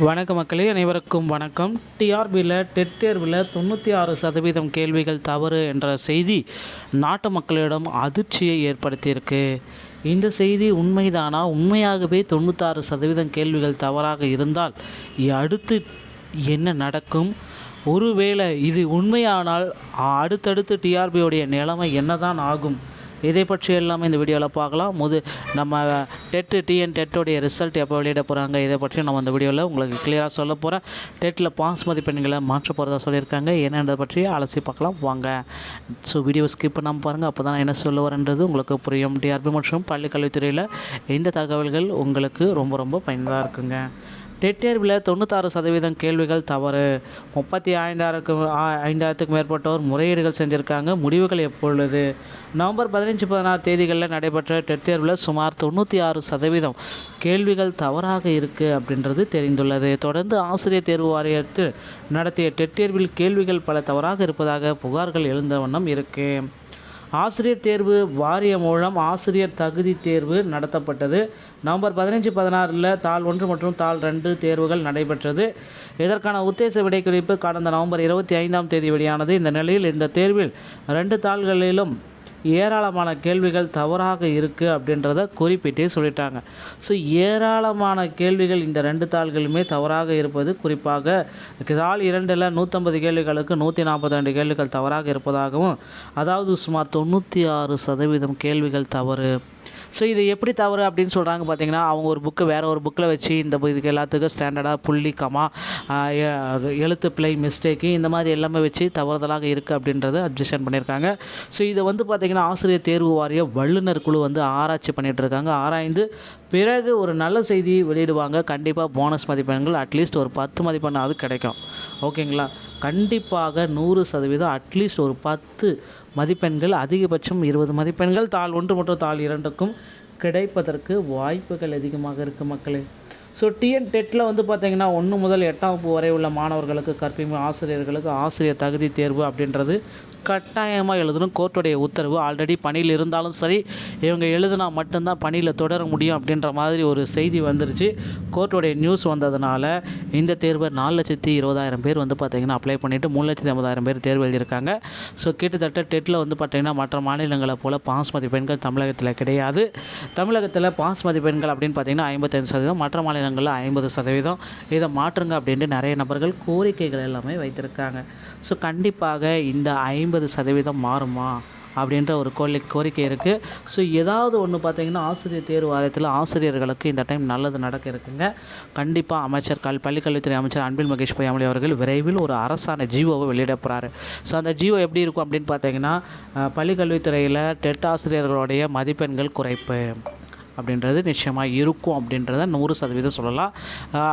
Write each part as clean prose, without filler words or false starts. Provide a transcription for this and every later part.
வணக்க மக்களே, அனைவருக்கும் வணக்கம். டிஆர்பியில் டெட் தேர்வில் 96% கேள்விகள் தவறு என்ற செய்தி நாட்டு மக்களிடம் அதிர்ச்சியை ஏற்படுத்தியிருக்கு. இந்த செய்தி உண்மைதானா? உண்மையாகவே 96% கேள்விகள் தவறாக இருந்தால் அடுத்து என்ன நடக்கும்? ஒருவேளை இது உண்மையானால் அடுத்தடுத்து டிஆர்பியோடைய நிலைமை என்னதான் ஆகும்? இதை பற்றி எல்லாமே இந்த வீடியோவில் பார்க்கலாம். நம்ம டெட்டோடைய ரிசல்ட் எப்போ வெளியிட போகிறாங்க, இதை பற்றி நம்ம இந்த வீடியோவில் உங்களுக்கு கிளியராக சொல்ல போகிறேன். டெட்டில் பாஸ் மதிப்பெண்களை மாற்ற போகிறதா சொல்லியிருக்காங்க. என்னன்றதை பற்றி அலசி பார்க்கலாம் வாங்க. ஸோ வீடியோ ஸ்கிப் பண்ணாமல் பாருங்கள், அப்போ தான் என்ன சொல்ல வரேன்றது உங்களுக்கு புரியும். டிஆர்பி மற்றும் பள்ளிக்கல்வித்துறையில் இந்த தகவல்கள் உங்களுக்கு ரொம்ப பயனுள்ளதாக இருக்குங்க. டெட் தேர்வில் 96% கேள்விகள் தவறு. 35,000க்கும் மேற்பட்டோர் முறையீடுகள் செஞ்சுருக்காங்க. முடிவுகள் எப்பொழுது? நவம்பர் 15, 16 தேதிகளில் நடைபெற்ற டெட் தேர்வில் சுமார் 96% கேள்விகள் தவறாக இருக்குது அப்படின்றது தெரிந்துள்ளது. தொடர்ந்து ஆசிரியர் தேர்வு வாரியத்தில் நடத்திய டெட் தேர்வில் கேள்விகள் பல தவறாக இருப்பதாக புகார்கள் எழுந்த வண்ணம் இருக்குது. ஆசிரியர் தேர்வு வாரியம் மூலம் ஆசிரியர் தகுதி தேர்வு நடத்தப்பட்டது. நவம்பர் 15, 16 தாள் 1 மற்றும் தாள் 2 தேர்வுகள் நடைபெற்றது. இதற்கான உத்தேச விடைக்குறிப்பு கடந்த நவம்பர் 25ஆம் தேதி வெளியானது. இந்த நிலையில் இந்த தேர்வில் 2 தாள்களிலும் ஏராளமான கேள்விகள் தவறாக இருக்குது அப்படின்றத குறிப்பிட்டே சொல்லிட்டாங்க. ஸோ ஏராளமான கேள்விகள் இந்த 2 தாள்களுமே தவறாக இருப்பது, குறிப்பாக தாள் 2ல் 150 கேள்விகளுக்கு 142 கேள்விகள் தவறாக இருப்பதாகவும், அதாவது சுமார் 96% கேள்விகள் தவறு. ஸோ இது எப்படி தவறு அப்படின்னு சொல்கிறாங்க பார்த்தீங்கன்னா, அவங்க ஒரு புக்கு வேறு ஒரு புக்கில் வச்சு இதுக்கு எல்லாத்துக்கும் ஸ்டாண்டர்டாக புள்ளி கமா எழுத்து பிழை மிஸ்டேக்கு இந்த மாதிரி எல்லாமே வச்சு தவறுதலாக இருக்குது அப்படின்றத அப்ஜெக்ஷன் பண்ணியிருக்காங்க. ஸோ இதை பார்த்திங்கன்னா ஆசிரியர் தேர்வு வாரிய வல்லுநர் குழு ஆராய்ச்சி பண்ணிகிட்டு இருக்காங்க. ஆராய்ந்து பிறகு ஒரு நல்ல செய்தி வெளியிடுவாங்க. கண்டிப்பாக போனஸ் மதிப்பெண்கள் அட்லீஸ்ட் ஒரு 10 மதிப்பெண்ணாவது கிடைக்கும். ஓகேங்களா? கண்டிப்பாக 100% அட்லீஸ்ட் ஒரு 10 மதிப்பெண்கள், அதிகபட்சம் 20 மதிப்பெண்கள் தாள் 1 மற்றும் தாள் 2க்கும் கிடைப்பதற்கு வாய்ப்புகள் அதிகமாக இருக்குது மக்களே. ஸோ டெட்டில் பார்த்திங்கன்னா 1 முதல் 8ஆம் வகுப்பு வரை உள்ள மாணவர்களுக்கு கற்பிக்கும் ஆசிரியர்களுக்கு ஆசிரியர் தகுதி தேர்வு அப்படின்றது கட்டாயமாக எழுதணும். கோர்ட்டுடைய உத்தரவு. ஆல்ரெடி பணியில் இருந்தாலும் சரி, இவங்க எழுதினா மட்டும்தான் பணியில் தொடர முடியும் அப்படின்ற மாதிரி ஒரு செய்தி வந்துருச்சு. கோர்ட்டுடைய நியூஸ் வந்ததுனால இந்த தேர்வை 4,20,000 பேர் பார்த்திங்கன்னா அப்ளை பண்ணிவிட்டு 3,50,000 பேர் தேர்வு எழுதியிருக்காங்க. ஸோ கிட்டத்தட்ட டெட்டில் பார்த்திங்கன்னா மற்ற மாநிலங்களை போல் பாஸ் மதிப்பெண்கள் தமிழகத்தில் கிடையாது. தமிழகத்தில் பாஸ் மதிப்பெண்கள் அப்படின்னு பார்த்திங்கன்னா 55%, மற்ற மாநிலங்களில் 50%. இதை மாற்றுங்க அப்படின்ட்டு நிறைய நபர்கள் கோரிக்கைகள் எல்லாமே வைத்திருக்காங்க. ஸோ கண்டிப்பாக இந்த 50% மாறுமா அப்படின்ற ஒரு கோரிக்கை இருக்குது. ஸோ ஏதாவது ஒன்று பார்த்திங்கன்னா ஆசிரியர் தேர்வு வாரியத்தில் ஆசிரியர்களுக்கு இந்த டைம் நல்லது நடக்க இருக்குங்க. கண்டிப்பாக பள்ளிக்கல்வித்துறை அமைச்சர் அன்பில் மகேஷ் பொய்யாமொழி அவர்கள் விரைவில் ஒரு அரசாணை ஜிஓவை வெளியிட போகிறாரு. ஸோ அந்த ஜிஓ எப்படி இருக்கும் அப்படின்னு பார்த்திங்கன்னா, பள்ளிக்கல்வித்துறையில் டெட் ஆசிரியர்களுடைய மதிப்பெண்கள் குறைப்பு அப்படின்றது நிச்சயமாக இருக்கும் அப்படின்றத 100% சொல்லலாம்.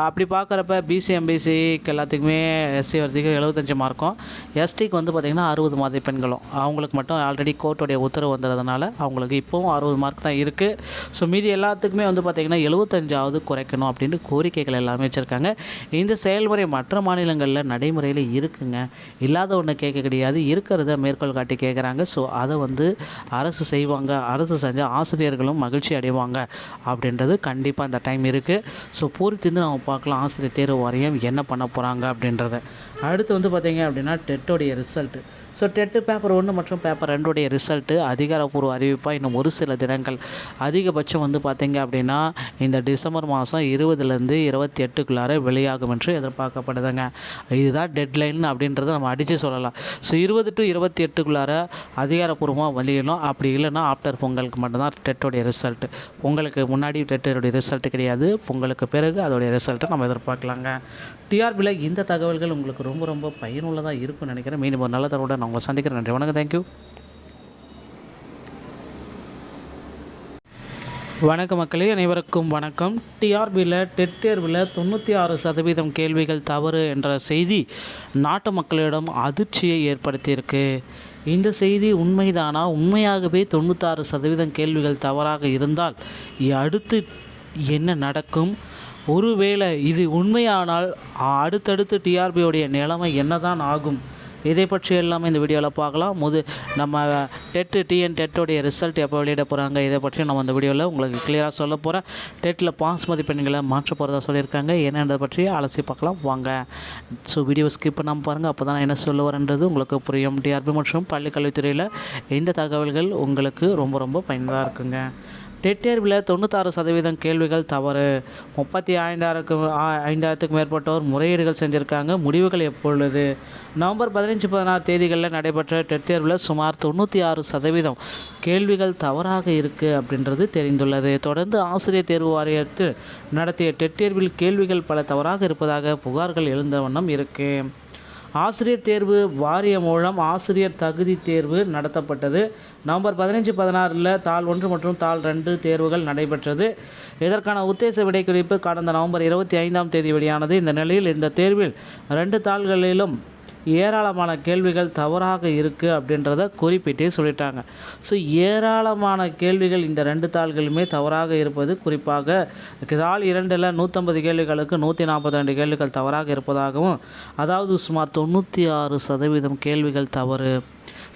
அப்படி பார்க்குறப்ப பிசி எம்பிசிக்கு எல்லாத்துக்குமே எஸ்சி வரதுக்கு 75 மார்க்கும், எஸ்டிக்கு பார்த்திங்கன்னா 60 மதிப்பெண்களும். அவங்களுக்கு மட்டும் ஆல்ரெடி கோர்ட்டுடைய உத்தரவு வந்ததுனால அவங்களுக்கு இப்போவும் 60 மார்க் தான் இருக்குது. ஸோ மீதி எல்லாத்துக்குமே பார்த்திங்கன்னா 75ஆவது குறைக்கணும் அப்படின்ட்டு கோரிக்கைகள் எல்லாமே வச்சுருக்காங்க. இந்த செயல்முறை மற்ற மாநிலங்களில் நடைமுறையில் இருக்குங்க. இல்லாத ஒன்று கேட்க கிடையாது, இருக்கிறத மேற்கோள் காட்டி கேட்குறாங்க. ஸோ அதை அரசு செய்வாங்க. அரசு செஞ்சால் ஆசிரியர்களும் மகிழ்ச்சி அடைவாங்க அப்படின்றது கண்டிப்பாக இந்த டைம் இருக்குது. ஸோ பொறுத்திருந்து நம்ம பார்க்கலாம் ஆசிரியர் தேர்வு வாரியம் என்ன பண்ண போகிறாங்க அப்படின்றத. அடுத்து பார்த்திங்க அப்படின்னா டெட்டோடைய ரிசல்ட்டு. ஸோ டெட்டு பேப்பர் 1 மற்றும் பேப்பர் 2 ரிசல்ட்டு அதிகாரப்பூர்வ அறிவிப்பாக இன்னும் ஒரு சில தினங்கள், அதிகபட்சம் பார்த்திங்க அப்படின்னா இந்த டிசம்பர் மாதம் 20லேருந்து 28க்குள்ளார வெளியாகும் என்று எதிர்பார்க்கப்படுதுங்க. இதுதான் டெட்லைன் அப்படின்றத நம்ம அடித்து சொல்லலாம். ஸோ 20 to 28க்குள்ளார அதிகாரப்பூர்வமாக வெளியிடணும். அப்படி இல்லைன்னா ஆஃப்டர் பொங்கலுக்கு மட்டும்தான் டெட்டோடைய ரிசல்ட்டு. பொங்கலுக்கு முன்னாடி டெட்டோடைய ரிசல்ட்டு கிடையாது. பொங்கலுக்கு பிறகு அதோடைய ரிசல்ட்டை நம்ம எதிர்பார்க்கலாங்க. டிஆர்பியில் இந்த தகவல்கள் உங்களுக்கு ரொம்ப பயனுள்ளதாக இருக்கும்னு நினைக்கிறேன். மீண்டும் ஒரு நல்ல தகவலோட நான் உங்களை சந்திக்கிறேன். நன்றி, வணக்கம், தேங்க்யூ. வணக்க மக்களே, அனைவருக்கும் வணக்கம். டிஆர்பியில் டெட் தேர்வில் 96% கேள்விகள் தவறு என்ற செய்தி நாட்டு மக்களிடம் அதிர்ச்சியை ஏற்படுத்தியிருக்கு. இந்த செய்தி உண்மைதானா? உண்மையாகவே 96% கேள்விகள் தவறாக இருந்தால் அடுத்து என்ன நடக்கும்? ஒருவேளை இது உண்மையானால் அடுத்தடுத்து டிஆர்பியோடைய நிலைமை என்னதான் ஆகும்? இதை பற்றி எல்லாமே இந்த வீடியோவில் பார்க்கலாம். நம்ம டிஎன் டெட்டோடைய ரிசல்ட் எப்போ வெளியிட போகிறாங்க, இதை பற்றி நம்ம இந்த வீடியோவில் உங்களுக்கு கிளியராக சொல்ல போகிறேன். டெட்டில் பாஸ் மதிப்பெண்களை மாற்ற போகிறதா சொல்லியிருக்காங்க. என்னன்றதை பற்றி அலசி பார்க்கலாம் வாங்க. ஸோ வீடியோ ஸ்கிப் பண்ணாமல் பாருங்கள், அப்போ தான் என்ன சொல்ல வரேன்றது உங்களுக்கு புரியும். டிஆர்பி மற்றும் பள்ளி கல்வித்துறையில் இந்த தகவல்கள் உங்களுக்கு ரொம்ப ரொம்ப பயனுள்ளதாக இருக்குங்க. டெட் தேர்வில் 96% கேள்விகள் தவறு. 35,000க்கும் மேற்பட்டோர் முறையீடுகள் செஞ்சுருக்காங்க. முடிவுகள் எப்பொழுது? நவம்பர் 15-16 தேதிகளில் நடைபெற்ற டெட் தேர்வில் சுமார் 96% கேள்விகள் தவறாக இருக்குது அப்படின்றது தெரிந்துள்ளது. தொடர்ந்து ஆசிரியர் தேர்வு வாரியத்தில் நடத்திய டெட் தேர்வில் கேள்விகள் பல தவறாக இருப்பதாக புகார்கள் எழுந்த வண்ணம் இருக்குது. ஆசிரியர் தேர்வு வாரியம் மூலம் ஆசிரியர் தகுதி தேர்வு நடத்தப்பட்டது. நவம்பர் 15-16 தாள் 1 மற்றும் தாள் 2 தேர்வுகள் நடைபெற்றது. இதற்கான உத்தேச விடைக்குறிப்பு கடந்த நவம்பர் 25ஆம் தேதி வெளியானது. இந்த நிலையில் இந்த தேர்வில் 2 தாள்களிலும் ஏராளமான கேள்விகள் தவறாக இருக்குது அப்படின்றத குறிப்பிட்டே சொல்லிட்டாங்க. ஸோ ஏராளமான கேள்விகள் இந்த 2 தாள்களுமே தவறாக இருப்பது, குறிப்பாக தாள் 2ல் 150 கேள்விகளுக்கு 142 கேள்விகள் தவறாக இருப்பதாகவும், அதாவது சுமார் 96% கேள்விகள் தவறு.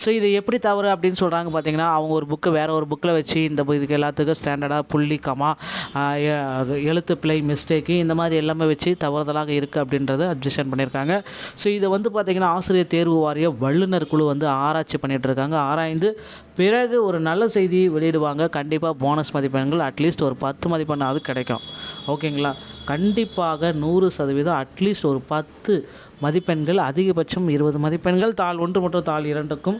ஸோ இது எப்படி தவறு அப்படின்னு சொல்கிறாங்க பார்த்தீங்கன்னா, அவங்க ஒரு புக்கு வேறு ஒரு புக்கில் வச்சு இதுக்கு எல்லாத்துக்கும் ஸ்டாண்டர்டாக புள்ளி கமா எழுத்து பிழை மிஸ்டேக்கு இந்த மாதிரி எல்லாமே வச்சு தவறுதலாக இருக்குது அப்படின்றத அப்ஜெக்ஷன் பண்ணியிருக்காங்க. ஸோ இதை பார்த்திங்கன்னா ஆசிரியர் தேர்வு வாரிய வல்லுநர் குழு ஆராய்ச்சி பண்ணிகிட்ருக்காங்க. ஆராய்ந்து பிறகு ஒரு நல்ல செய்தி வெளியிடுவாங்க. கண்டிப்பாக போனஸ் மதிப்பெண்கள் அட்லீஸ்ட் ஒரு 10 மதிப்பெண்ணாவது கிடைக்கும். ஓகேங்களா? கண்டிப்பாக 100% அட்லீஸ்ட் ஒரு 10 மதிப்பெண்கள், அதிகபட்சம் 20 மதிப்பெண்கள் தாள் 1 மற்றும் தாள் 2க்கும்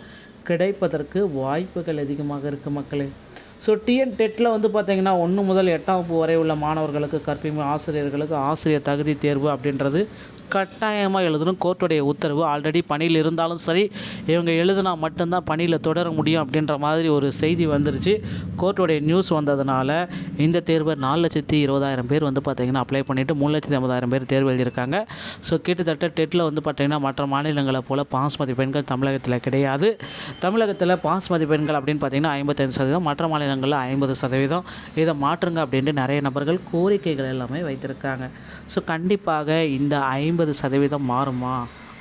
கிடைப்பதற்கு வாய்ப்புகள் அதிகமாக இருக்குது மக்களே. ஸோ டிஎன் டெட்டில் பார்த்திங்கன்னா 1 முதல் 8ஆம் வகுப்பு வரை உள்ள மாணவர்களுக்கு கற்பிக்கும் ஆசிரியர்களுக்கு ஆசிரியர் தகுதி தேர்வு அப்படின்றது கட்டாயமாக எழுதணும். கோர்ட்டுடைய உத்தரவு. ஆல்ரெடி பணியில் இருந்தாலும் சரி, இவங்க எழுதினா மட்டும்தான் பணியில் தொடர முடியும் அப்படின்ற மாதிரி ஒரு செய்தி வந்துருச்சு. கோர்ட்டுடைய நியூஸ் வந்ததுனால இந்த தேர்வை 4,20,000 பேர் பார்த்திங்கன்னா அப்ளை பண்ணிவிட்டு 3,50,000 பேர் தேர்வு எழுதியிருக்காங்க. ஸோ கிட்டத்தட்ட டெட்டில் பார்த்திங்கன்னா மற்ற மாநிலங்களை போல் பாஸ் மதிப்பெண்கள் தமிழகத்தில் கிடையாது. தமிழகத்தில் பாஸ் மதிப்பெண்கள் அப்படின்னு பார்த்திங்கன்னா 55%, மற்ற மாநிலங்களில் 50%. இதை மாற்றுங்க அப்படின்ட்டு நிறைய நபர்கள் கோரிக்கைகள் எல்லாமே வைத்திருக்காங்க. ஸோ கண்டிப்பாக இந்த 50% மாறுமா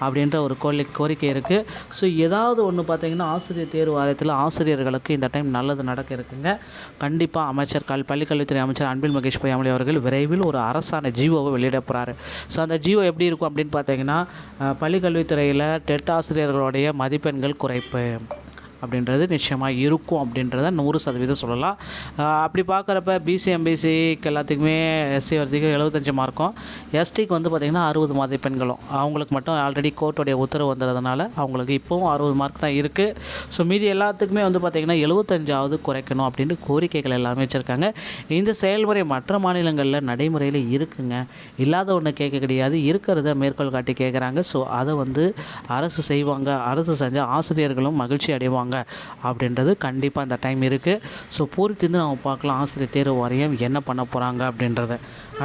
அப்படின்ற ஒரு கோரிக்கை இருக்குது. ஸோ ஏதாவது ஒன்று பார்த்திங்கன்னா ஆசிரியர் தேர்வு வாரியத்தில் ஆசிரியர்களுக்கு இந்த டைம் நல்லது நடக்க இருக்குங்க. கண்டிப்பாக பள்ளிக்கல்வித்துறை அமைச்சர் அன்பில் மகேஷ் பொய்யாமொழி அவர்கள் விரைவில் ஒரு அரசாணை ஜிஓவை வெளியிட போகிறாரு. ஸோ அந்த ஜிஓ எப்படி இருக்கும் அப்படின்னு பார்த்திங்கன்னா, பள்ளிக்கல்வித்துறையில் டெட் ஆசிரியர்களுடைய மதிப்பெண்கள் குறைப்பு அப்படின்றது நிச்சயமாக இருக்கும் அப்படின்றத 100% சொல்லலாம். அப்படி பார்க்குறப்ப பிசி எம்பிசிக்கு எல்லாத்துக்குமே எஸ்சி வர்த்திக்கு 75 மார்க்கும், எஸ்டிக்கு பார்த்திங்கன்னா 60 மதிப்பெண்களும். அவங்களுக்கு மட்டும் ஆல்ரெடி கோர்ட்டுடைய உத்தரவு வந்ததுனால அவங்களுக்கு இப்போவும் 60 மார்க் தான் இருக்குது. ஸோ மீதி எல்லாத்துக்குமே பார்த்திங்கன்னா 75ஆவது குறைக்கணும் அப்படின்ட்டு கோரிக்கைகள் எல்லாமே வச்சுருக்காங்க. இந்த செயல்முறை மற்ற மாநிலங்களில் நடைமுறையில் இருக்குங்க. இல்லாத ஒன்று கேட்க கிடையாது, இருக்கிறத மேற்கோள் காட்டி கேட்குறாங்க. ஸோ அதை அரசு செய்வாங்க. அரசு செஞ்சால் ஆசிரியர்களும் மகிழ்ச்சி அடைவாங்க அப்படின்றது கண்டிப்பாக இந்த டைம் இருக்குது. ஸோ பொறுத்திருந்து நம்ம பார்க்கலாம் ஆசிரியர் தேர்வு வாரியம் என்ன பண்ண போகிறாங்க அப்படின்றத.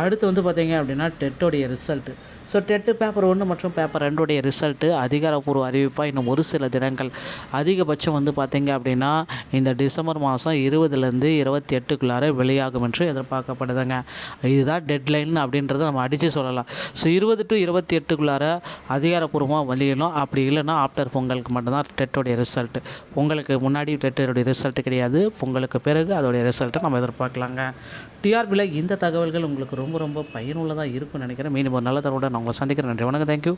அடுத்து பார்த்திங்க அப்படின்னா டெட்டோடைய ரிசல்ட்டு. ஸோ டெட்டு பேப்பர் 1 மற்றும் பேப்பர் 2 ரிசல்ட்டு அதிகாரப்பூர்வ அறிவிப்பாக இன்னும் ஒரு சில தினங்கள், அதிகபட்சம் பார்த்திங்க அப்படின்னா இந்த டிசம்பர் மாதம் 20லேருந்து 28க்குள்ளார வெளியாகும் என்று எதிர்பார்க்கப்படுதுங்க. இதுதான் டெட்லைன் அப்படின்றத நம்ம அடித்து சொல்லலாம். ஸோ 20 to 28க்குள்ளார அதிகாரப்பூர்வமாக வெளியிடணும். அப்படி இல்லைன்னா ஆஃப்டர் பொங்கலுக்கு மட்டும்தான் டெட்டோடைய ரிசல்ட்டு. பொங்கலுக்கு முன்னாடி டெட்டோடைய ரிசல்ட்டு கிடையாது, பொங்கலுக்கு பிறகு அதோடைய ரிசல்ட்டை நம்ம எதிர்பார்க்கலாங்க. டிஆர்பியில் இந்த தகவல்கள் உங்களுக்கு ரொம்ப ரொம்ப பயனுள்ளதாக இருக்கும்னு நினைக்கிறேன். மீண்டும் ஒரு நல்ல தகவலுடன் நான் உங்களை சந்திக்கிறேன். நன்றி, வணக்கம், தேங்க்யூ.